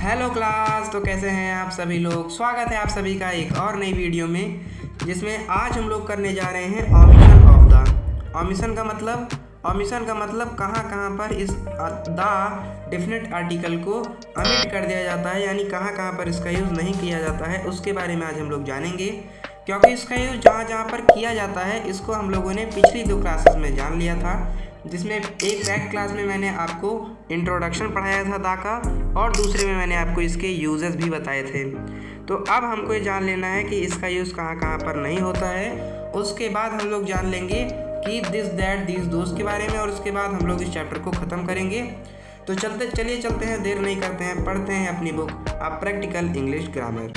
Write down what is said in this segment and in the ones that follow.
Hello class. तो कैसे हैं आप सभी लोग। स्वागत है आप सभी का एक और नई वीडियो में, जिसमें आज हम लोग करने जा रहे हैं ओमिशन ऑफ द। ओमिशन का मतलब कहाँ कहाँ पर इस द डेफिनेट आर्टिकल को अमिट कर दिया जाता है, यानी कहाँ कहाँ पर इसका यूज़ नहीं किया जाता है, उसके बारे में आज हम लोग जानेंगे। क्योंकि इसका यूज़ जहाँ जहाँ पर किया जाता है इसको हम लोगों ने पिछली 2 क्लासेस में जान लिया था, जिसमें एक क्लास में मैंने आपको इंट्रोडक्शन पढ़ाया था दा का, और दूसरे में मैंने आपको इसके यूजेस भी बताए थे। तो अब हमको ये जान लेना है कि इसका यूज़ कहाँ कहाँ पर नहीं होता है। उसके बाद हम लोग जान लेंगे कि दिस दैट दिस दोस्त के बारे में, और उसके बाद हम लोग इस चैप्टर को ख़त्म करेंगे। तो चलिए चलते हैं, देर नहीं करते हैं, पढ़ते हैं अपनी book a practical English grammar.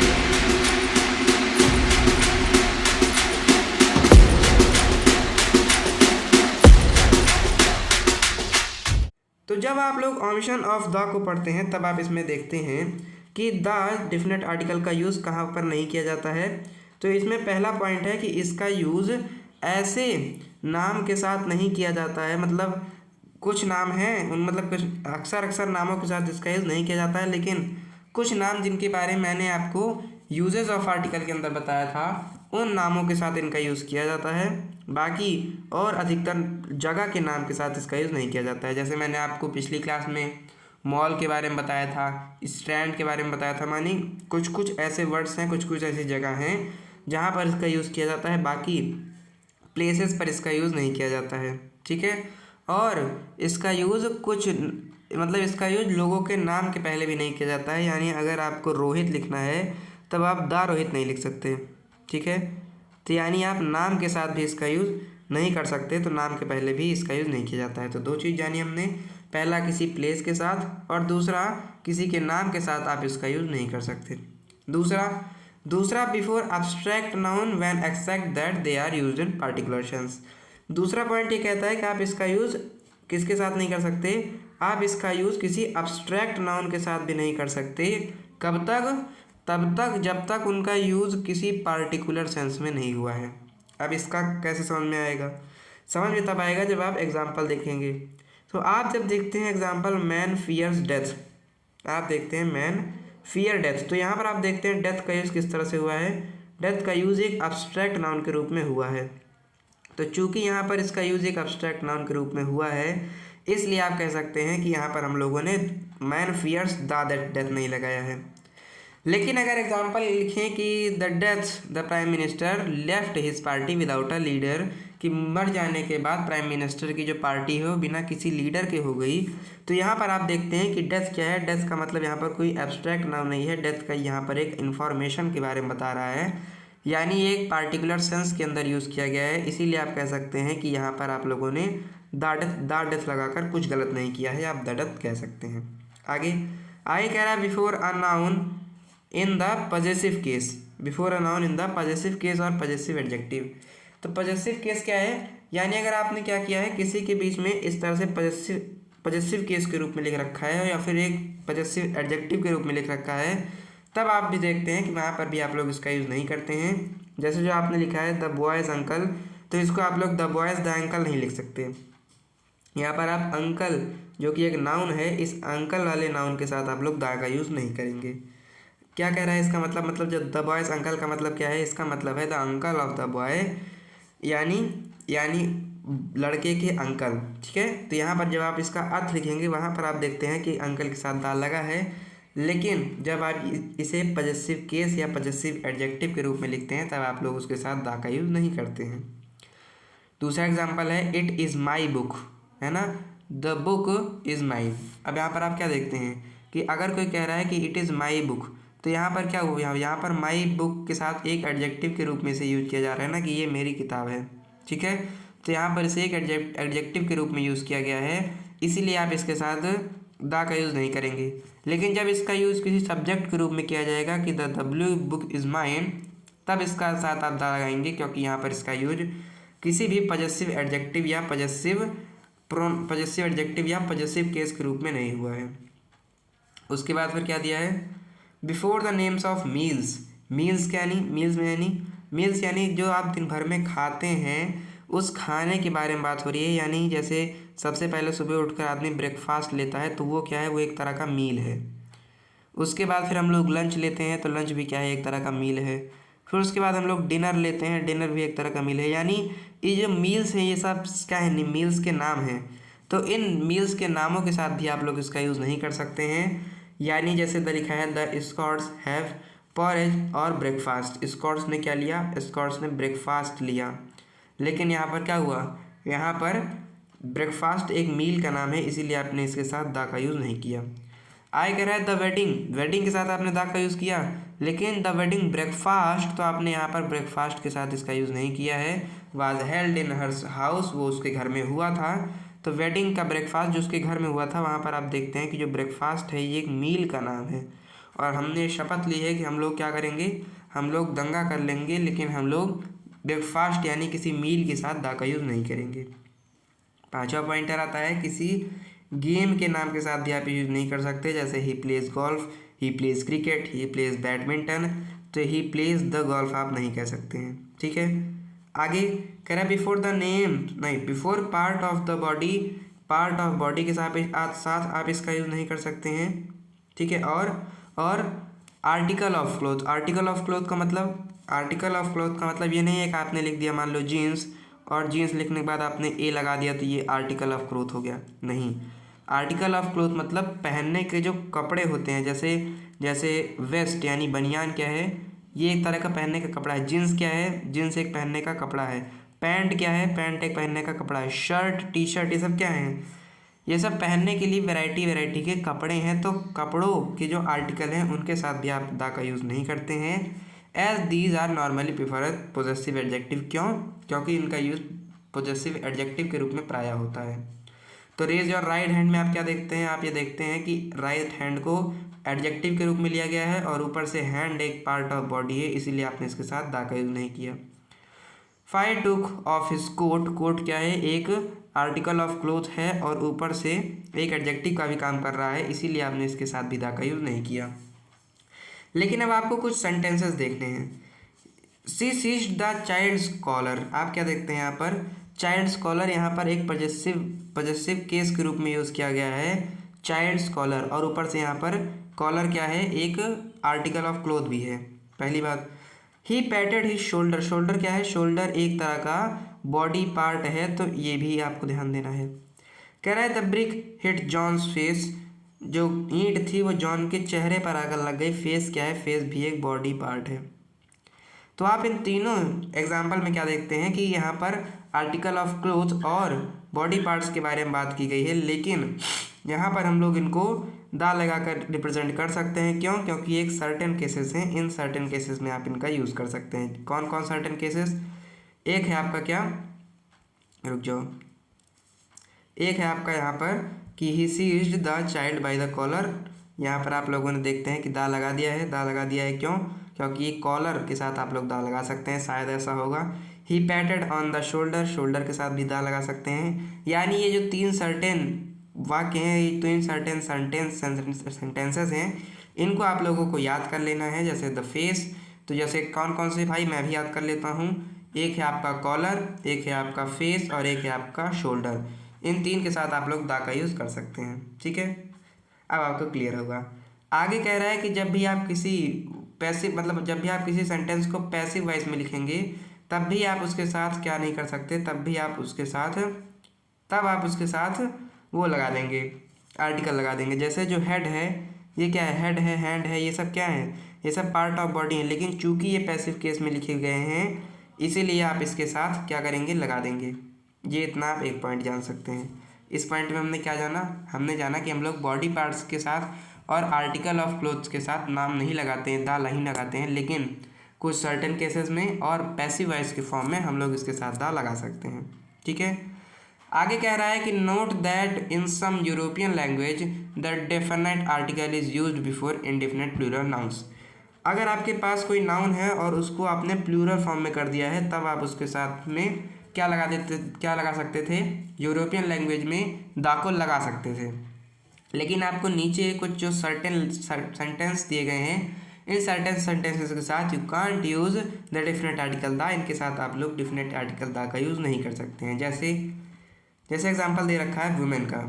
तो जब आप लोग ओमिशन ऑफ द को पढ़ते हैं तब आप इसमें देखते हैं कि द डेफिनेट आर्टिकल का यूज़ कहाँ पर नहीं किया जाता है। तो इसमें पहला पॉइंट है कि इसका यूज़ ऐसे नाम के साथ नहीं किया जाता है। मतलब कुछ नाम हैं उन मतलब कुछ अक्सर नामों के साथ इसका यूज़ नहीं किया जाता है, लेकिन कुछ नाम जिनके बारे में मैंने आपको यूजेस ऑफ आर्टिकल के अंदर बताया था उन नामों के साथ इनका यूज़ किया जाता है। बाकी और अधिकतर जगह के नाम के साथ इसका यूज़ नहीं किया जाता है। जैसे मैंने आपको पिछली क्लास में मॉल के बारे में बताया था, स्टैंड के बारे में बताया था, मानी कुछ कुछ ऐसे वर्ड्स हैं, कुछ कुछ ऐसी जगह हैं जहाँ पर इसका यूज़ किया जाता है, बाकी प्लेसेस पर इसका यूज़ नहीं किया जाता है। ठीक है। और इसका यूज़ इसका यूज़ लोगों के नाम के पहले भी नहीं किया जाता है। यानी अगर आपको रोहित लिखना है तब आप द रोहित नहीं लिख सकते। ठीक है। तो यानी आप नाम के साथ भी इसका यूज़ नहीं कर सकते, तो नाम के पहले भी इसका यूज़ नहीं किया जाता है। तो 2 चीज़ जानी हमने, पहला किसी प्लेस के साथ और दूसरा किसी के नाम के साथ आप इसका यूज़ नहीं कर सकते। दूसरा before abstract noun when except that they are used in particular sense. दूसरा पॉइंट ये कहता है कि आप इसका यूज़ किसके साथ नहीं कर सकते, आप इसका यूज़ किसी अब्स्ट्रैक्ट नाउन के साथ भी नहीं कर सकते। कब तक? तब तक जब तक उनका यूज़ किसी पार्टिकुलर सेंस में नहीं हुआ है। अब इसका कैसे समझ में आएगा? समझ में तब आएगा जब आप एग्जाम्पल देखेंगे। तो आप जब देखते हैं एग्जाम्पल मैन फियर्स डेथ, आप देखते हैं मैन फियर डेथ, तो यहाँ पर आप देखते हैं डेथ का यूज़ किस तरह से हुआ है। डेथ का यूज़ एक अब्स्ट्रैक्ट नाउन के रूप में हुआ है। तो चूंकि यहाँ पर इसका यूज़ एक अब्स्ट्रैक्ट नाउन के रूप में हुआ है, इसलिए आप कह सकते हैं कि यहाँ पर हम लोगों ने मैन फियर्स द डेथ नहीं लगाया है। लेकिन अगर एग्जाम्पल लिखें कि the prime minister left his party without a leader, कि मर जाने के बाद प्राइम मिनिस्टर की जो पार्टी है वो बिना किसी लीडर के हो गई, तो यहाँ पर आप देखते हैं कि डेथ क्या है। डेथ का मतलब यहाँ पर कोई एब्स्ट्रैक्ट नाम नहीं है, डेथ का यहाँ पर एक इन्फॉर्मेशन के बारे में बता रहा है, यानी एक पार्टिकुलर सेंस के अंदर यूज़ किया गया है। इसीलिए आप कह सकते हैं कि यहाँ पर आप लोगों ने द डेथ लगाकर कुछ गलत नहीं किया है, आप द डेथ कह सकते हैं। आगे कह रहा है before a noun in the possessive case, before a noun in the possessive case और पजेसिव एडजेक्टिव। तो पजेसिव केस क्या है, यानी अगर आपने क्या किया है, किसी के बीच में इस तरह से पजेसिव केस के रूप में लिख रखा है या फिर एक पजेसिव एडजेक्टिव के रूप में लिख रखा है, तब आप भी देखते हैं कि वहाँ पर भी आप लोग इसका यूज़ नहीं करते हैं। जैसे जो आपने लिखा है द बॉयज़ अंकल, तो इसको आप लोग द बॉयज़ द अंकल नहीं लिख सकते। यहाँ पर आप अंकल जो कि एक नाउन है, इस अंकल वाले नाउन के साथ आप लोग द का यूज़ नहीं करेंगे। क्या कह रहा है इसका मतलब जब द बॉयज़ अंकल का मतलब क्या है, इसका मतलब है the uncle of the boy, यानी लड़के के अंकल। ठीक है। तो यहाँ पर जब आप इसका अर्थ लिखेंगे वहाँ पर आप देखते हैं कि अंकल के साथ द लगा है, लेकिन जब आप इसे पजेसिव केस या पजेसिव एडजेक्टिव के रूप में लिखते हैं तब आप लोग उसके साथ द का यूज़ नहीं करते हैं। दूसरा एग्जाम्पल है इट इज़ माई बुक, है ना, द बुक इज़ माई। अब यहाँ पर आप क्या देखते हैं कि अगर कोई कह रहा है कि इट इज़ माई बुक, तो यहाँ पर क्या हुआ, यहाँ पर माई बुक के साथ एक एडजेक्टिव के रूप में से यूज़ किया जा रहा है ना, कि ये मेरी किताब है। ठीक है। तो यहाँ पर इसे एक एडजेक्टिव के रूप में यूज़ किया गया है, इसीलिए आप इसके साथ द का यूज़ नहीं करेंगे। लेकिन जब इसका यूज़ किसी सब्जेक्ट के रूप में किया जाएगा कि the blue book is mine, तब इसका साथ आप द लगाएंगे, क्योंकि यहाँ पर इसका यूज किसी भी पजेसिव एडजेक्टिव या पजेसिव एडजेक्टिव या पजेसिव केस के रूप में नहीं हुआ है। उसके बाद फिर क्या दिया है, before the names of meals. Meals क्या यानी, मील्स यानी जो आप दिन भर में खाते हैं उस खाने के बारे में बात हो रही है। यानी जैसे सबसे पहले सुबह उठकर आदमी ब्रेकफास्ट लेता है, तो वो क्या है, वो एक तरह का मील है। उसके बाद फिर हम लोग लंच लेते हैं, तो लंच भी क्या है, एक तरह का मील है। फिर उसके बाद हम लोग डिनर लेते हैं, डिनर भी एक तरह का मील है। यानी ये जो मील्स हैं ये सब क्या है, मील्स के नाम हैं। तो इन मील्स के नामों के साथ भी आप लोग इसका यूज़ नहीं कर सकते हैं। यानी जैसे द लिखा है द स्कॉट्स हैव पॉरेज और ब्रेकफास्ट, स्कॉट्स ने क्या लिया, स्कॉट्स ने ब्रेकफास्ट लिया। लेकिन यहाँ पर क्या हुआ, यहाँ पर ब्रेकफास्ट एक मील का नाम है, इसीलिए आपने इसके साथ द का यूज़ नहीं किया। आगे कह रहा है द वेडिंग, वेडिंग के साथ आपने द का यूज़ किया, लेकिन द वेडिंग ब्रेकफास्ट, तो आपने यहाँ पर ब्रेकफास्ट के साथ इसका यूज़ नहीं किया है। Was held in her house, वो उसके घर में हुआ था। तो वेडिंग का ब्रेकफास्ट जो उसके घर में हुआ था, वहाँ पर आप देखते हैं कि जो ब्रेकफास्ट है ये एक मील का नाम है। और हमने शपथ ली है कि हम लोग क्या करेंगे, हम लोग दंगा कर लेंगे, लेकिन हम लोग ब्रेकफास्ट यानी किसी मील के साथ द का यूज़ नहीं करेंगे। पांचवा पॉइंटर आता है किसी गेम के नाम के साथ भी आप यूज़ नहीं कर सकते। जैसे he plays golf, he plays cricket, he plays badminton, तो ही प्लेज द गोल्फ आप नहीं कह सकते हैं। ठीक है, आगे कह रहा है बिफोर द नेम, नहीं, before part of the body, part of body के साथ आप इसका यूज़ नहीं कर सकते हैं। ठीक है, और article of cloth, article of cloth का मतलब, आर्टिकल ऑफ क्लोथ का मतलब ये नहीं है कि आपने लिख दिया मान लो जीन्स, और जीन्स लिखने के बाद आपने ए लगा दिया तो ये आर्टिकल ऑफ क्लोथ हो गया, नहीं। आर्टिकल ऑफ क्लोथ मतलब पहनने के जो कपड़े होते हैं, जैसे वेस्ट यानी बनियान क्या है, ये एक तरह का पहनने का कपड़ा है। जीन्स क्या है, जीन्स एक पहनने का कपड़ा है। पैंट क्या है, पैंट एक पहनने का कपड़ा है। शर्ट, टी शर्ट, ये सब क्या है, ये सब पहनने के लिए वैरायटी के कपड़े हैं। तो कपड़ों के जो आर्टिकल हैं उनके साथ भी आप द का यूज़ नहीं करते हैं। As these are normally prefer possessive adjective, क्यों, क्योंकि इनका यूज़ पोजेसिव एडजेक्टिव के रूप में प्रायः होता है। तो रेज योर राइट हैंड में आप क्या देखते हैं, आप ये देखते हैं कि राइट हैंड को एडजेक्टिव के रूप में लिया गया है, और ऊपर से हैंड एक पार्ट ऑफ बॉडी है, इसीलिए आपने इसके साथ द का यूज़ नहीं किया। Five took off his coat, coat क्या है, एक आर्टिकल ऑफ क्लोथ है, और ऊपर से एक एडजेक्टिव का भी काम कर रहा है, इसीलिए आपने इसके साथ भी द का यूज़ नहीं किया। लेकिन अब आपको कुछ सेंटेंसेस देखने हैं। सी सीज्ड द चाइल्ड्स कॉलर, आप क्या देखते हैं यहाँ पर, चाइल्ड्स कॉलर यहाँ पर एक पजेसिव केस के रूप में यूज़ किया गया है, चाइल्ड्स कॉलर, और ऊपर से यहाँ पर कॉलर क्या है, एक आर्टिकल ऑफ क्लोथ भी है। पहली बात, ही पैटेड हिज शोल्डर, शोल्डर क्या है, शोल्डर एक तरह का बॉडी पार्ट है, तो ये भी आपको ध्यान देना है। कह रहा है the brick hit John's face, जो ईंट थी वो जॉन के चेहरे पर आकर लग गई। फेस क्या है, फेस भी एक बॉडी पार्ट है। तो आप इन तीनों एग्जाम्पल में क्या देखते हैं कि यहाँ पर आर्टिकल ऑफ क्लोथ और बॉडी पार्ट्स के बारे में बात की गई है, लेकिन यहाँ पर हम लोग इनको दा लगाकर रिप्रेजेंट कर सकते हैं। क्यों, क्योंकि एक सर्टेन केसेस हैं, इन सर्टेन केसेस में आप इनका यूज़ कर सकते हैं। कौन कौन सर्टेन केसेस, एक है आपका क्या, रुक जाओ, एक है आपका यहाँ पर कि he seized the child by the collar, यहाँ पर आप लोगों ने देखते हैं कि दा लगा दिया है, दा लगा दिया है, क्यों, क्योंकि ये कॉलर के साथ आप लोग दा लगा सकते हैं, शायद ऐसा होगा। He patted on the shoulder, shoulder के साथ भी दा लगा सकते हैं। यानी ये जो तीन सर्टेन वाक्य हैं, ये तीन सर्टेन सेंटेंसेस हैं, इनको आप लोगों को याद कर लेना है। जैसे द फेस, तो जैसे कौन कौन से भाई, मैं भी याद कर लेता हूँ, एक है आपका कॉलर, एक है आपका फेस, और एक है आपका शोल्डर। इन तीन के साथ आप लोग दा का यूज़ कर सकते हैं। ठीक है, अब आपको क्लियर होगा। आगे कह रहा है कि जब भी आप किसी पैसिव, मतलब जब भी आप किसी सेंटेंस को पैसिव वॉइस में लिखेंगे, तब भी आप उसके साथ क्या नहीं कर सकते, तब आप उसके साथ वो लगा देंगे, आर्टिकल लगा देंगे। जैसे जो हेड है, ये क्या है, हेड है, हैंड है, ये सब क्या है, ये सब पार्ट ऑफ बॉडी है, लेकिन चूंकि ये पैसिव केस में लिखे गए हैं, इसीलिए आप इसके साथ क्या करेंगे, लगा देंगे। ये इतना आप एक पॉइंट जान सकते हैं। इस पॉइंट में हमने क्या जाना, हमने जाना कि हम लोग बॉडी पार्ट्स के साथ और आर्टिकल ऑफ क्लोथ्स के साथ नाम नहीं लगाते हैं, दा नहीं लगाते हैं, लेकिन कुछ सर्टेन केसेस में और पैसिव वॉइस के फॉर्म में हम लोग इसके साथ दा लगा सकते हैं। ठीक है, आगे कह रहा है कि note that in some European language the definite article is used before indefinite plural nouns. अगर आपके पास कोई नाउन है और उसको आपने प्लूरल फॉर्म में कर दिया है, तब आप उसके साथ में क्या लगा सकते थे, यूरोपियन लैंग्वेज में दा को लगा सकते थे। लेकिन आपको नीचे कुछ जो सर्टेन सेंटेंस दिए गए हैं, इन सर्टेन सेंटेंसेस के साथ you can't use the definite article दा, इनके साथ आप लोग डेफिनेट आर्टिकल दा का यूज़ नहीं कर सकते हैं। जैसे एग्जांपल दे रखा है वुमेन का,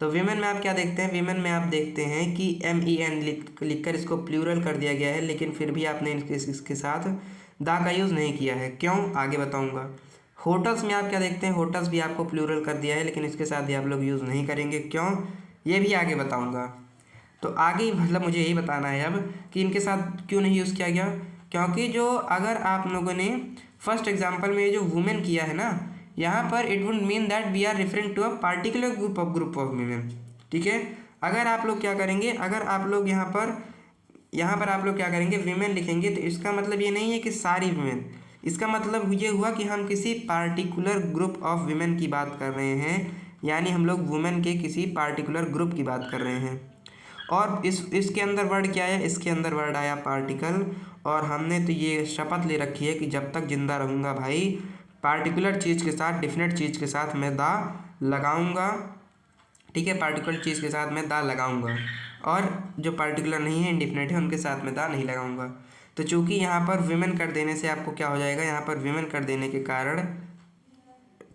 तो वीमेन में आप क्या देखते हैं, वीमेन में आप देखते हैं कि MEN लिखकर इसको प्लूरल कर दिया गया है, लेकिन फिर भी आपने इसके साथ दा का यूज़ नहीं किया है। क्यों, आगे बताऊंगा। होटल्स में आप क्या देखते हैं, होटल्स भी आपको प्लूरल कर दिया है, लेकिन इसके साथ भी आप लोग यूज़ नहीं करेंगे। क्यों, ये भी आगे बताऊंगा। तो आगे मतलब मुझे यही बताना है अब कि इनके साथ क्यों नहीं यूज़ किया गया। क्योंकि जो अगर आप लोगों ने फर्स्ट एग्जाम्पल में जो वुमेन किया है ना, यहाँ पर it would mean that we are referring to a particular group of women. ठीक है, अगर आप लोग क्या करेंगे, अगर आप लोग यहाँ पर आप लोग क्या करेंगे, वीमेन लिखेंगे, तो इसका मतलब ये नहीं है कि सारी वीमेन। इसका मतलब ये हुआ कि हम किसी पार्टिकुलर ग्रुप ऑफ वीमेन की बात कर रहे हैं, यानी हम लोग वुमेन के किसी पार्टिकुलर ग्रुप की बात कर रहे हैं। और इसके अंदर वर्ड क्या है, इसके अंदर वर्ड आया पार्टिकल। और हमने तो ये शपथ ले रखी है कि जब तक जिंदा रहूँगा भाई, पार्टिकुलर चीज़ के साथ डिफिनेट चीज़ के साथ मैं दा लगाऊंगा। ठीक है, पार्टिकुलर चीज़ के साथ मैं दा लगाऊंगा, और जो पार्टिकुलर नहीं है, इंडिफिनेट है, उनके साथ मैं दा नहीं लगाऊंगा। तो चूंकि यहाँ पर विमेन कर देने से आपको क्या हो जाएगा, यहाँ पर विमेन कर देने के कारण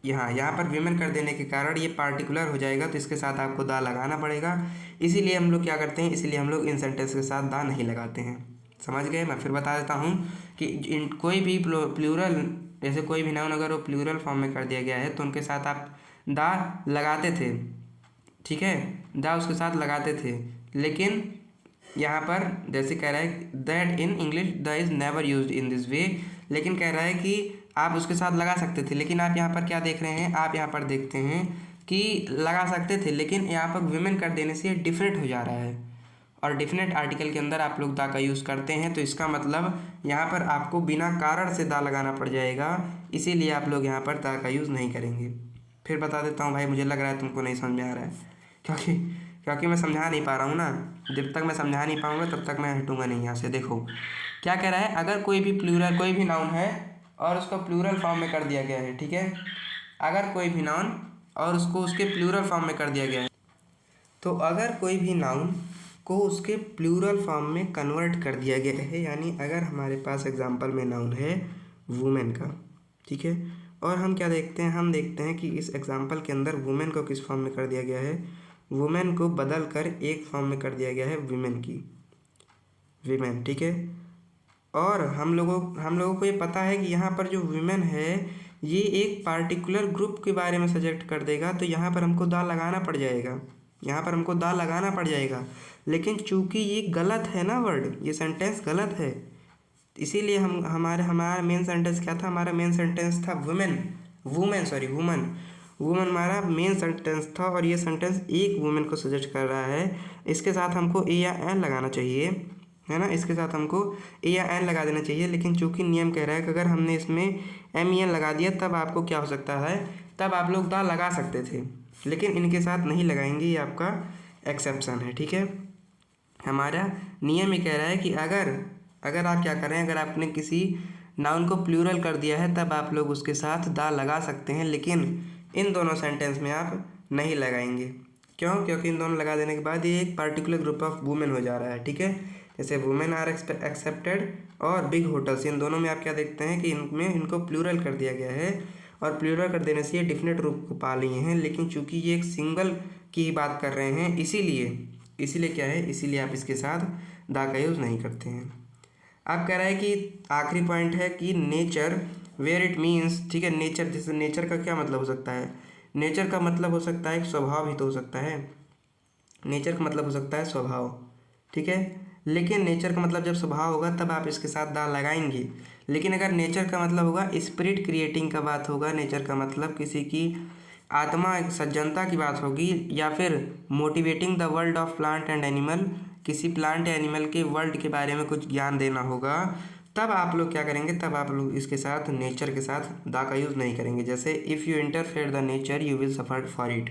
यहाँ पर विमेन कर देने के कारण ये पार्टिकुलर हो जाएगा, तो इसके साथ आपको दा लगाना पड़ेगा। इसीलिए हम लोग क्या करते हैं, इसीलिए हम लोग इन सेंटेंस के साथ दा नहीं लगाते हैं। समझ गए। मैं फिर बता देता हूँ कि कोई भी प्लूरल, जैसे कोई भी नाउन अगर वो प्लूरल फॉर्म में कर दिया गया है तो उनके साथ आप दा लगाते थे। ठीक है, दा उसके साथ लगाते थे, लेकिन यहाँ पर जैसे कह रहा है that in English the is never used in this way, लेकिन कह रहा है कि आप उसके साथ लगा सकते थे। लेकिन आप यहाँ पर क्या देख रहे हैं, आप यहाँ पर देखते हैं कि लगा सकते थे, लेकिन यहाँ पर विमेन कर देने से डिफरेंट हो जा रहा है, और डिफिनेट आर्टिकल के अंदर आप लोग दा का यूज़ करते हैं, तो इसका मतलब यहाँ पर आपको बिना कारण से दा लगाना पड़ जाएगा। इसीलिए आप लोग यहाँ पर दा का यूज़ नहीं करेंगे। फिर बता देता हूँ भाई, मुझे लग रहा है तुमको नहीं समझ में आ रहा है, क्योंकि मैं समझा नहीं पा रहा हूँ ना। जब तक मैं समझा नहीं पाऊँगा तब तक मैं हटूँगा नहीं यहाँ से। देखो क्या कह रहा है, अगर कोई भी नाउन है और उसको प्लूरल फॉर्म में कर दिया गया है। ठीक है, अगर कोई भी नाउन और उसको उसके प्लूरल फॉर्म में कर दिया गया है, तो अगर कोई भी नाउन को उसके प्लूरल फॉर्म में कन्वर्ट कर दिया गया है, यानी अगर हमारे पास एग्जांपल में नाउन है वुमेन का, ठीक है, और हम क्या देखते हैं, हम देखते हैं कि इस एग्जांपल के अंदर वुमेन को किस फॉर्म में कर दिया गया है, वुमेन को बदल कर एक फॉर्म में कर दिया गया है विमेन की, विमेन। ठीक है, और हम लोगों को ये पता है कि यहाँ पर जो विमेन है ये एक पार्टिकुलर ग्रुप के बारे में सजेक्ट कर देगा, तो यहाँ पर हमको दा लगाना पड़ जाएगा, यहाँ पर हमको दा लगाना पड़ जाएगा। लेकिन चूंकि ये गलत है ना वर्ड, ये सेंटेंस गलत है, इसीलिए हमारा मेन सेंटेंस क्या था, हमारा मेन सेंटेंस था वुमन हमारा मेन सेंटेंस था, और ये सेंटेंस एक वुमेन को सजेस्ट कर रहा है। इसके साथ हमको ए या एन लगाना चाहिए, है ना, इसके साथ हमको ए या एन लगा देना चाहिए। लेकिन चूंकि नियम कह रहा है कि अगर हमने इसमें MEN लगा दिया तब आपको क्या हो सकता है, तब आप लोग दा लगा सकते थे, लेकिन इनके साथ नहीं लगाएंगे, ये आपका एक्सेप्शन है। ठीक है, हमारा नियम ये कह रहा है कि अगर आप क्या कर रहे हैं, अगर आपने किसी नाउन को प्लूरल कर दिया है तब आप लोग उसके साथ दा लगा सकते हैं, लेकिन इन दोनों सेंटेंस में आप नहीं लगाएंगे। क्यों, क्योंकि इन दोनों लगा देने के बाद ये एक पार्टिकुलर ग्रुप ऑफ वुमेन हो जा रहा है। ठीक है, जैसे वुमेन आर एक्सेप्टेड और बिग होटल्स, इन दोनों में आप क्या देखते हैं कि इनको प्लूरल कर दिया गया है, और प्लूरल कर देने से ये डिफिनेट रूप को पा लिए हैं। लेकिन चूंकि ये एक सिंगल की बात कर रहे हैं, इसीलिए क्या है, इसीलिए आप इसके साथ दा का यूज़ नहीं करते हैं। अब कह रहा है कि आखिरी पॉइंट है कि नेचर वेयर इट मीन्स। ठीक है, नेचर, जैसे नेचर का क्या मतलब हो सकता है, नेचर का मतलब हो सकता है स्वभाव ही तो हो सकता है, नेचर का मतलब हो सकता है स्वभाव। ठीक है, लेकिन नेचर का मतलब जब स्वभाव होगा तब आप इसके साथ दा लगाएंगे। लेकिन अगर नेचर का मतलब होगा स्पिरिट क्रिएटिंग का बात होगा, नेचर का मतलब किसी की आत्मा सज्जनता की बात होगी, या फिर motivating the world of plant and animal, किसी प्लांट या एनिमल के वर्ल्ड के बारे में कुछ ज्ञान देना होगा, तब आप लोग क्या करेंगे, तब आप लोग इसके साथ नेचर के साथ दा का यूज़ नहीं करेंगे। जैसे if you interfere the nature you will suffer for it.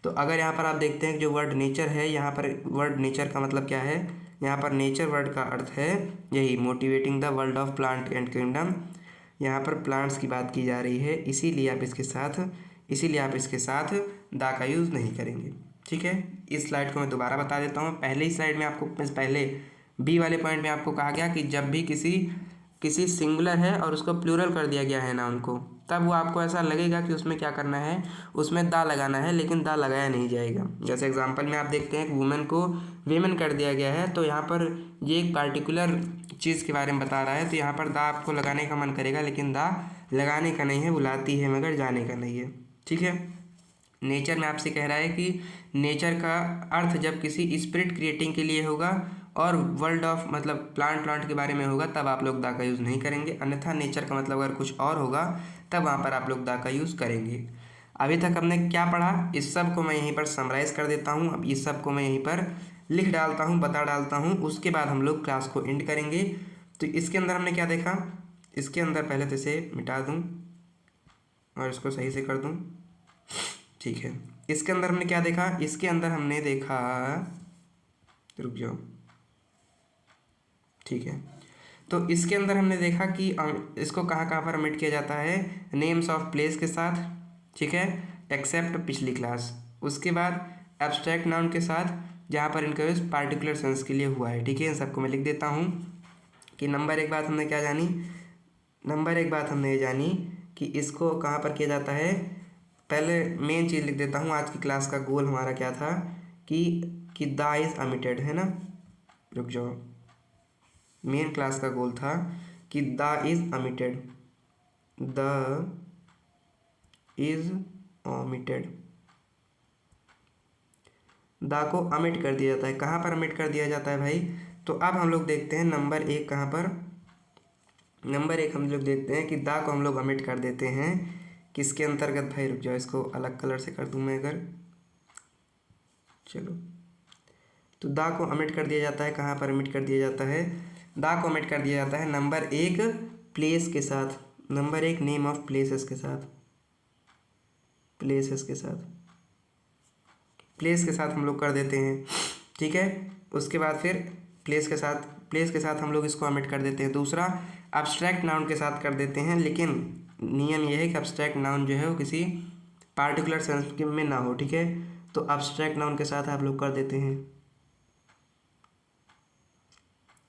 तो अगर यहाँ पर आप देखते हैं कि जो वर्ड नेचर है, यहाँ पर वर्ड नेचर का मतलब क्या है, यहाँ पर नेचर वर्ड का अर्थ है यही motivating the world of plant and kingdom, यहाँ पर प्लांट्स की बात की जा रही है, इसीलिए आप इसके साथ दा का यूज़ नहीं करेंगे। ठीक है, इस स्लाइड को मैं दोबारा बता देता हूँ। पहले ही स्लाइड में आपको, पहले बी वाले पॉइंट में आपको कहा गया कि जब भी किसी सिंगुलर है और उसको प्लूरल कर दिया गया है ना उनको, तब वो आपको ऐसा लगेगा कि उसमें क्या करना है, उसमें दा लगाना है, लेकिन दा लगाया नहीं जाएगा। जैसे एग्जांपल में आप देखते हैं कि वुमेन को वेमेन कर दिया गया है, तो यहाँ पर ये एक पार्टिकुलर चीज़ के बारे में बता रहा है, तो यहाँ पर दा आपको लगाने का मन करेगा, लेकिन दा लगाने का नहीं है, बुलाती है मगर जाने का नहीं है। ठीक है। नेचर में आपसे कह रहा है कि नेचर का अर्थ जब किसी स्पिरिट क्रिएटिंग के लिए होगा और वर्ल्ड ऑफ मतलब प्लांट के बारे में होगा, तब आप लोग दा का यूज़ नहीं करेंगे। अन्यथा नेचर का मतलब अगर कुछ और होगा तब वहाँ पर आप लोग दा का यूज़ करेंगे। अभी तक हमने क्या पढ़ा, इस सब को मैं यहीं पर समराइज़ कर देता हूँ। अब इस सब को मैं यहीं पर लिख डालता हूँ, बता डालता हूँ, उसके बाद हम लोग क्लास को एंड करेंगे। तो इसके अंदर हमने क्या देखा, इसके अंदर पहले तो इसे मिटा दूँ और इसको सही से कर दूँ। ठीक है। इसके अंदर हमने क्या देखा, इसके अंदर हमने देखा, रुक जाओ, ठीक है। तो इसके अंदर हमने देखा कि इसको कहाँ कहाँ पर ओमिट किया जाता है, नेम्स ऑफ प्लेस के साथ, ठीक है, एक्सेप्ट पिछली क्लास। उसके बाद एब्स्ट्रैक्ट नाउन के साथ, जहाँ पर इनका यूज़ पार्टिकुलर सेंस के लिए हुआ है। ठीक है, इन सबको मैं लिख देता हूँ कि नंबर एक बात हमने क्या जानी, नंबर एक बात हमने ये जानी कि इसको कहाँ पर किया जाता है। पहले मेन चीज़ लिख देता हूँ, आज की क्लास का गोल हमारा क्या था कि द इज़ ओमिटेड, है ना, रुक जाओ, मेन क्लास का गोल था कि the is omitted, the is omitted, the को अमिट कर दिया जाता है। कहाँ पर अमिट कर दिया जाता है भाई, तो अब हम लोग देखते हैं नंबर एक कहाँ पर, नंबर एक हम लोग देखते हैं कि द को हम लोग अमिट कर देते हैं किसके अंतर्गत भाई, रुक जाओ, इसको अलग कलर से कर दूँ मैं अगर, चलो, तो दा को अमिट कर दिया जाता है। कहाँ पर अमिट कर दिया जाता है, दा को अमिट कर दिया जाता है नंबर एक प्लेस के साथ, नंबर एक नेम ऑफ प्लेसेस के साथ, प्लेसेस के साथ, प्लेस के साथ हम लोग कर देते हैं। ठीक है, उसके बाद फिर प्लेस के साथ हम लोग इसको अमिट कर देते हैं। दूसरा एब्स्ट्रैक्ट नाउन के साथ कर देते हैं, लेकिन नियम यह है कि एब्स्ट्रैक्ट नाउन जो है वो किसी पार्टिकुलर सेंस में ना हो। ठीक है, तो एब्स्ट्रैक्ट नाउन के साथ आप लोग कर देते हैं,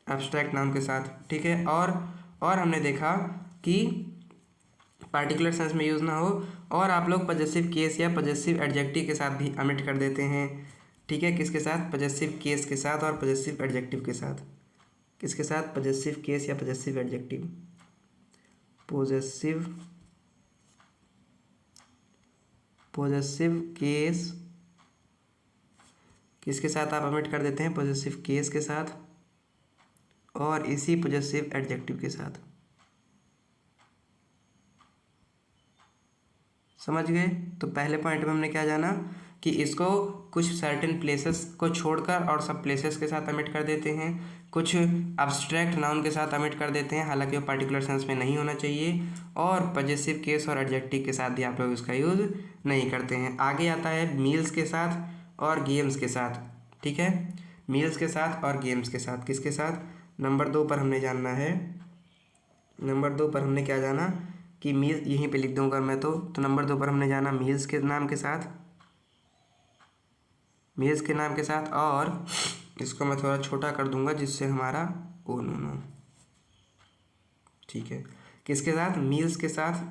एब्स्ट्रैक्ट नाउन के साथ। ठीक है, और हमने देखा कि पार्टिकुलर सेंस में यूज़ ना हो, और आप लोग पजेसिव केस या पजेसिव एडजेक्टिव के साथ भी अमिट कर देते हैं। ठीक है, किसके साथ, पजेसिव केस के साथ और पजेसिव एडजेक्टिव के साथ। किसके साथ, पजेसिव केस या पजेसिव एडजेक्टिव, पॉजेसिव केस किसके साथ आप अमिट कर देते हैं, पॉजेसिव केस के साथ और इसी पॉजेसिव एडजेक्टिव के साथ। समझ गए। तो पहले पॉइंट में हमने क्या जाना कि इसको कुछ सर्टेन प्लेसेस को छोड़कर और सब प्लेसेस के साथ अमिट कर देते हैं, कुछ अब्स्ट्रैक्ट नाउन के साथ अमिट कर देते हैं, हालांकि वो पार्टिकुलर सेंस में नहीं होना चाहिए, और पजेसिव केस और एडजेक्टिव के साथ भी आप लोग इसका यूज़ नहीं करते हैं। आगे आता है मील्स के साथ और गेम्स के साथ। ठीक है, मील्स के साथ और गेम्स के साथ, किसके साथ, नंबर दो पर हमने जानना है, नंबर दो पर हमने क्या जाना कि मील्स, यहीं पे लिख दूंगा मैं, तो नंबर दो पर हमने जाना मील्स के नाम के साथ, मील्स के नाम के साथ, और इसको मैं थोड़ा छोटा कर दूंगा जिससे हमारा ओ नो नो, ठीक है, किसके साथ, मील्स के साथ,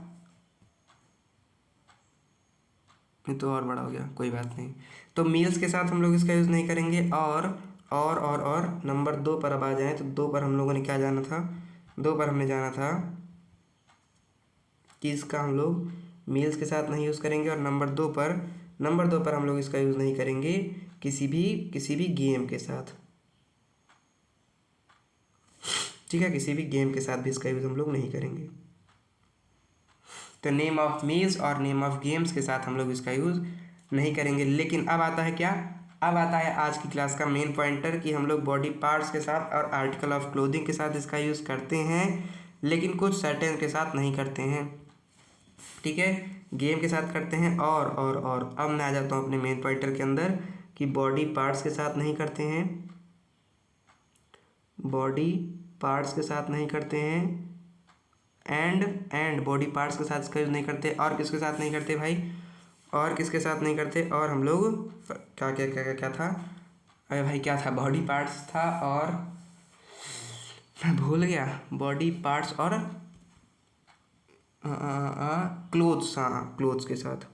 ये तो और बड़ा हो गया, कोई बात नहीं। तो मील्स के साथ हम लोग इसका यूज़ नहीं करेंगे। और नंबर दो पर अब आ जाए, तो दो पर हम लोगों ने क्या जाना था, दो पर हमने जाना था कि इसका हम लोग मील्स के साथ नहीं यूज़ करेंगे, और नंबर दो पर हम लोग इसका यूज़ नहीं करेंगे किसी भी गेम के साथ। ठीक है, किसी भी गेम के साथ भी इसका यूज़ हम लोग नहीं करेंगे। तो नेम ऑफ मील्स और नेम ऑफ गेम्स के साथ हम लोग इसका यूज़ नहीं करेंगे। लेकिन अब आता है क्या, अब आता है आज की क्लास का मेन पॉइंटर कि हम लोग बॉडी पार्ट्स के साथ और आर्टिकल ऑफ क्लोथिंग के साथ इसका यूज़ करते हैं, लेकिन कुछ सर्टेन के साथ नहीं करते हैं। ठीक है, गेम के साथ करते हैं। और अब मैं आ जाता हूँ अपने मेन पॉइंटर के अंदर कि बॉडी पार्ट्स के साथ नहीं करते हैं, बॉडी पार्ट्स के साथ नहीं करते हैं, एंड बॉडी पार्ट्स के साथ इसका यूज़ नहीं करते। और किसके साथ नहीं करते भाई, और किसके साथ नहीं करते, और हम लोग क्या था, अरे भाई क्या था, बॉडी पार्ट्स था और मैं भूल गया, बॉडी पार्ट्स और क्लोथ्स, हाँ क्लोथ्स के साथ,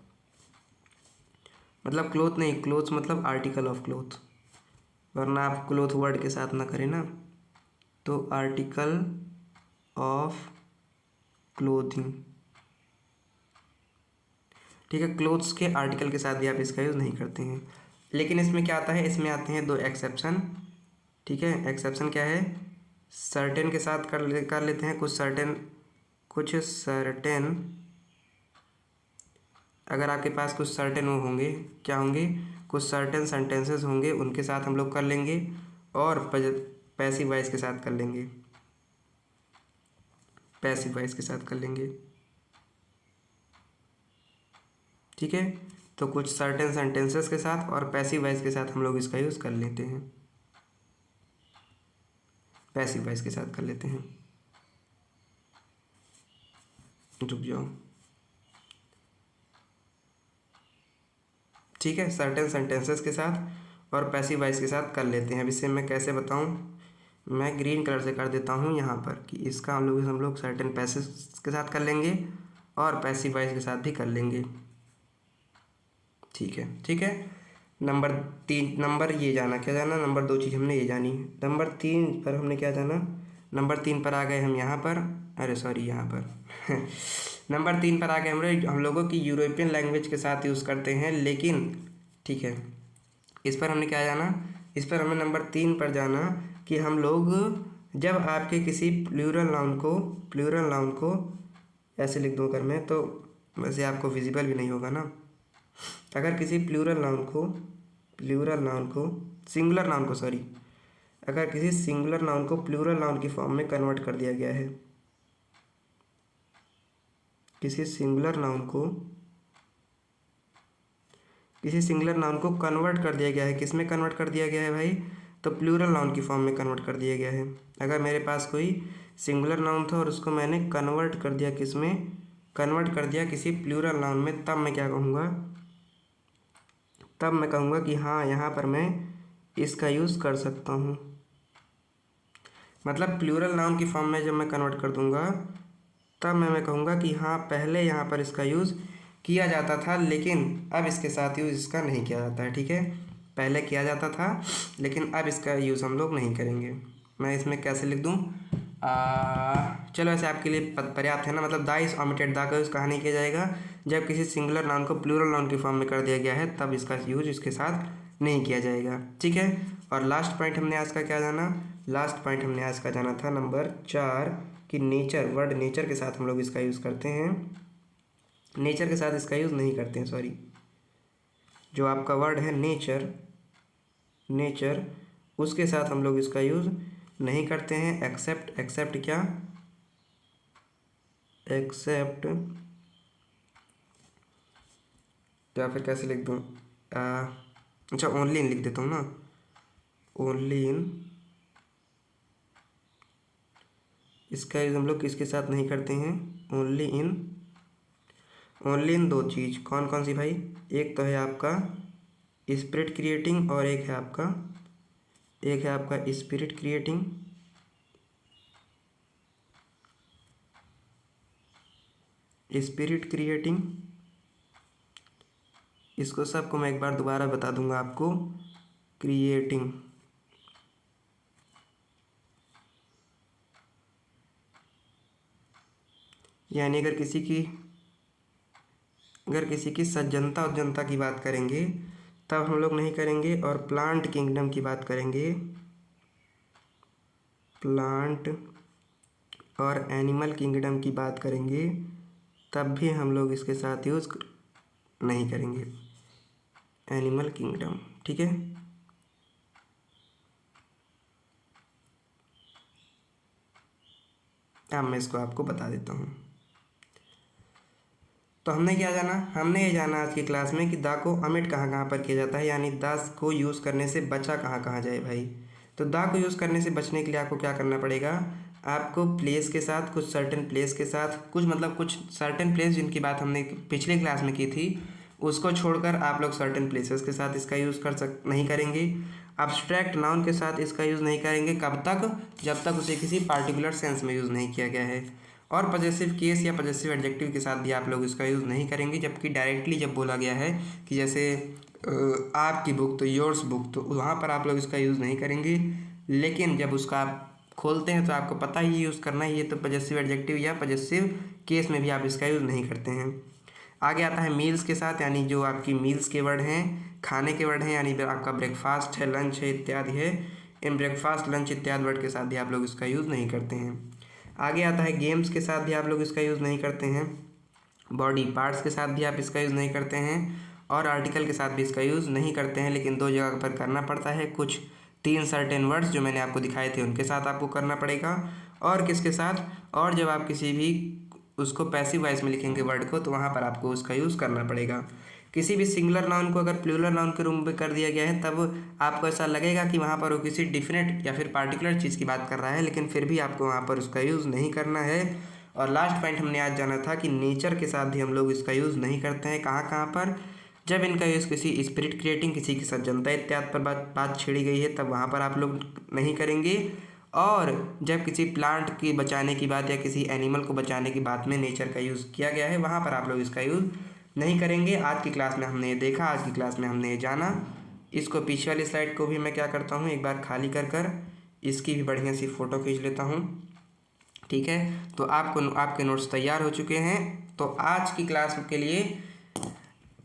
मतलब क्लोथ नहीं, क्लोथ्स मतलब आर्टिकल ऑफ क्लोथ, वरना आप क्लोथ वर्ड के साथ ना करें ना, तो आर्टिकल ऑफ क्लोथिंग, ठीक है। क्लोथ्स के आर्टिकल के साथ भी आप इसका यूज़ नहीं करते हैं। लेकिन इसमें क्या आता है, इसमें आते हैं दो एक्सेप्शन, ठीक है। एक्सेप्शन क्या है, सर्टेन के साथ कर लेते हैं, कुछ सर्टेन अगर आपके पास कुछ सर्टेन वो होंगे, क्या होंगे, कुछ सर्टेन सेंटेंसेस होंगे, उनके साथ हम लोग कर लेंगे, और पैसिव वॉइस के साथ कर लेंगे, पैसिव वॉइस के साथ कर लेंगे, ठीक है। तो कुछ सर्टेन सेंटेंसेस के साथ और पैसिव वॉइस के साथ हम लोग इसका यूज़ कर लेते हैं, पैसिव वॉइस के साथ कर लेते हैं। रुक जाओ, ठीक है, सर्टेन सेंटेंसेस के साथ और पैसिव वॉइस के साथ कर लेते हैं। अब इसे मैं कैसे बताऊं, मैं ग्रीन कलर से कर देता हूं यहाँ पर कि इसका हम लोग सर्टेन पैसिव के साथ कर लेंगे और पैसिव वॉइस के साथ भी कर लेंगे, ठीक है, ठीक है। नंबर 3, नंबर ये जाना, क्या जाना, नंबर 2 चीज़ हमने ये जानी। नंबर 3 पर हमने क्या जाना, नंबर 3 पर आ गए हम यहाँ पर, अरे सॉरी यहाँ पर नंबर 3 पर आ गए हम लोगों की यूरोपियन लैंग्वेज के साथ यूज़ करते हैं, लेकिन ठीक है, इस पर हमने क्या जाना, इस पर हमें नंबर 3 पर जाना कि हम लोग जब आपके किसी प्लूरल नाउन को ऐसे लिख दूँ अगर मैं, तो वैसे आपको विजिबल भी नहीं होगा ना, अगर किसी प्लूरल नाउन को सिंगुलर नाउन को सॉरी, अगर किसी सिंगुलर नाउन को प्लूरल नाउन की फॉर्म में कन्वर्ट कर दिया गया है, किसी सिंगुलर नाउन को कन्वर्ट कर दिया गया है, किस में कन्वर्ट कर दिया गया है भाई, तो प्लूरल नाउन की फॉर्म में कन्वर्ट कर दिया गया है। अगर मेरे पास कोई सिंगुलर नाउन था और उसको मैंने कन्वर्ट कर दिया, किस में कन्वर्ट कर दिया, किसी प्लूरल नाउन में, तब मैं क्या कहूँगा, तब मैं कहूँगा कि हाँ यहाँ पर मैं इसका यूज़ कर सकता हूँ। मतलब प्लूरल नाउन की फॉर्म में जब मैं कन्वर्ट कर दूँगा तब मैं कहूँगा कि हाँ पहले यहाँ पर इसका यूज़ किया जाता था, लेकिन अब इसके साथ यूज़ इसका नहीं किया जाता है, ठीक है। पहले किया जाता था लेकिन अब इसका यूज़ हम लोग नहीं करेंगे। मैं इसमें कैसे लिख दूँ, चलो ऐसे आपके लिए पर्याप्त है ना, मतलब दा इज ओमिटेड, दा का यूज़ कहाँ नहीं किया जाएगा, जब किसी सिंगुलर नाउन को प्लूरल नाउन की फॉर्म में कर दिया गया है तब इसका यूज इसके साथ नहीं किया जाएगा, ठीक है। और लास्ट पॉइंट हमने आज का क्या जाना, लास्ट पॉइंट हमने आज का जाना था नंबर 4 कि नेचर, वर्ड नेचर के साथ हम लोग इसका यूज़ करते हैं, नेचर के साथ इसका यूज़ नहीं करते हैं, सॉरी, जो आपका वर्ड है नेचर उसके साथ हम लोग इसका यूज़ नहीं करते हैं, एक्सेप्ट क्या, एक्सेप्ट, या फिर कैसे लिख दूँ, अच्छा ओनली इन लिख देता हूँ ना, ओनली इन, इसका यूज़ हम लोग किसके साथ नहीं करते हैं, ओनली इन 2 चीज़, कौन कौन सी भाई, एक तो है आपका स्पिरिट क्रिएटिंग और एक है आपका स्पिरिट क्रिएटिंग, इसको सबको मैं एक बार दोबारा बता दूंगा आपको, क्रिएटिंग, यानी अगर किसी की सज्जनता उज्जनता की बात करेंगे तब हम लोग नहीं करेंगे, और प्लांट किंगडम की बात करेंगे, प्लांट और एनिमल किंगडम की बात करेंगे तब भी हम लोग इसके साथ यूज़ नहीं करेंगे, एनिमल किंगडम, ठीक है। अब मैं इसको आपको बता देता हूँ। तो हमने क्या जाना, हमने ये जाना आज की क्लास में कि दा को अमिट कहाँ कहाँ पर किया जाता है, यानी दा को यूज़ करने से बचा कहाँ कहाँ जाए भाई। तो दा को यूज़ करने से बचने के लिए आपको क्या करना पड़ेगा, आपको प्लेस के साथ, कुछ सर्टेन प्लेस के साथ, कुछ सर्टेन प्लेस जिनकी बात हमने पिछले क्लास में की थी उसको छोड़कर आप लोग सर्टेन प्लेसेस के साथ इसका यूज़ नहीं करेंगे। अब्स्ट्रैक्ट नाउन के साथ इसका यूज़ नहीं करेंगे, कब तक, जब तक उसे किसी पार्टिकुलर सेंस में यूज़ नहीं किया गया है। और पजेसिव केस या पजेसिव एडजेक्टिव के साथ भी आप लोग इसका यूज़ नहीं करेंगे, जबकि डायरेक्टली जब बोला गया है कि जैसे आपकी बुक तो योर्स बुक, तो वहाँ पर आप लोग इसका यूज़ नहीं करेंगे। लेकिन जब उसका आप खोलते हैं तो आपको पता ही यूज़ करना ही है, तो पजेसिव एडजेक्टिव या पजेसिव केस में भी आप इसका यूज़ नहीं करते हैं। आगे आता है मील्स के साथ, यानी जो आपकी मील्स के वर्ड हैं, खाने के वर्ड हैं, यानी आपका ब्रेकफास्ट है, लंच है इत्यादि है। इन ब्रेकफास्ट, लंच इत्यादि वर्ड के साथ भी आप लोग इसका यूज़ नहीं करते हैं। आगे आता है गेम्स के साथ भी आप लोग इसका यूज़ नहीं करते हैं। बॉडी पार्ट्स के साथ भी आप इसका यूज़ नहीं करते हैं, और आर्टिकल के साथ भी इसका यूज़ नहीं करते हैं, लेकिन 2 जगह पर करना पड़ता है। कुछ 3 सर्टेन वर्ड्स जो मैंने आपको दिखाए थे उनके साथ आपको करना पड़ेगा, और किसके साथ, और जब आप किसी भी उसको पैसिव वॉइस में लिखेंगे वर्ड को, तो वहाँ पर आपको उसका यूज़ करना पड़ेगा। किसी भी सिंगुलर नाउन को अगर प्लूरल नाउन के रूप में कर दिया गया है, तब आपको ऐसा लगेगा कि वहाँ पर वो किसी डिफिनेट या फिर पार्टिकुलर चीज़ की बात कर रहा है, लेकिन फिर भी आपको वहाँ पर उसका यूज़ नहीं करना है। और लास्ट पॉइंट हमने आज जाना था कि नेचर के साथ भी हम लोग इसका यूज़ नहीं करते हैं। कहाँ कहाँ पर, जब इनका यूज़ किसी स्पिरिट क्रिएटिंग, किसी के साथ जनता इत्यादि पर बात छेड़ी गई है, तब वहाँ पर आप लोग नहीं करेंगे। और जब किसी प्लांट की बचाने की बात या किसी एनिमल को बचाने की बात में नेचर का यूज़ किया गया है, वहाँ पर आप लोग इसका यूज़ नहीं करेंगे। आज की क्लास में हमने ये देखा, आज की क्लास में हमने ये जाना। इसको पीछे वाली स्लाइड को भी मैं क्या करता हूँ, एक बार खाली कर इसकी भी बढ़िया सी फ़ोटो खींच लेता हूँ। ठीक है, तो आपके नोट्स तैयार हो चुके हैं। तो आज की क्लास के लिए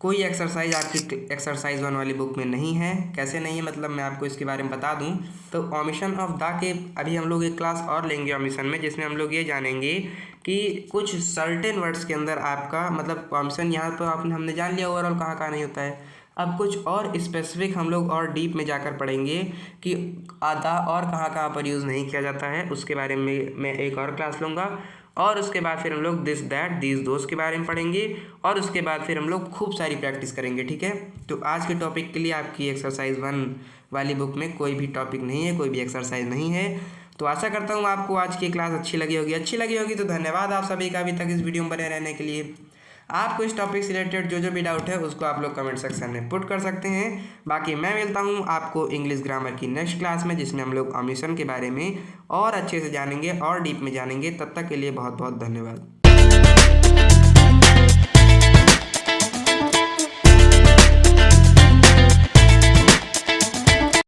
कोई एक्सरसाइज आपकी एक्सरसाइज 1 वाली बुक में नहीं है। कैसे नहीं है मतलब मैं आपको इसके बारे में बता दूं, तो ओमिशन ऑफ द के अभी हम लोग एक क्लास और लेंगे ओमिशन में, जिसमें हम लोग ये जानेंगे कि कुछ सर्टेन वर्ड्स के अंदर आपका मतलब ओमिशन यहाँ पर हमने जान लिया ओवरऑल कहाँ कहाँ नहीं होता है। अब कुछ और स्पेसिफिक हम लोग और डीप में जाकर पढ़ेंगे कि आधा और कहाँ पर यूज़ नहीं किया जाता है, उसके बारे में मैं एक और क्लास लूँगा। और उसके बाद फिर हम लोग दिस दैट दीज दोस्त के बारे में पढ़ेंगे, और उसके बाद फिर हम लोग खूब सारी प्रैक्टिस करेंगे। ठीक है, तो आज के टॉपिक के लिए आपकी एक्सरसाइज 1 वाली बुक में कोई भी टॉपिक नहीं है, कोई भी एक्सरसाइज नहीं है। तो आशा करता हूँ आपको आज की क्लास अच्छी लगी होगी। तो धन्यवाद आप सभी का अभी तक इस वीडियो में बने रहने के लिए। आपको इस टॉपिक से रिलेटेड जो भी डाउट है उसको आप लोग कमेंट सेक्शन में पुट कर सकते हैं। बाकी मैं मिलता हूँ आपको इंग्लिश ग्रामर की नेक्स्ट क्लास में, जिसमें हम लोग ओमिशन के बारे में और अच्छे से जानेंगे और डीप में जानेंगे। तब तक के लिए बहुत बहुत धन्यवाद।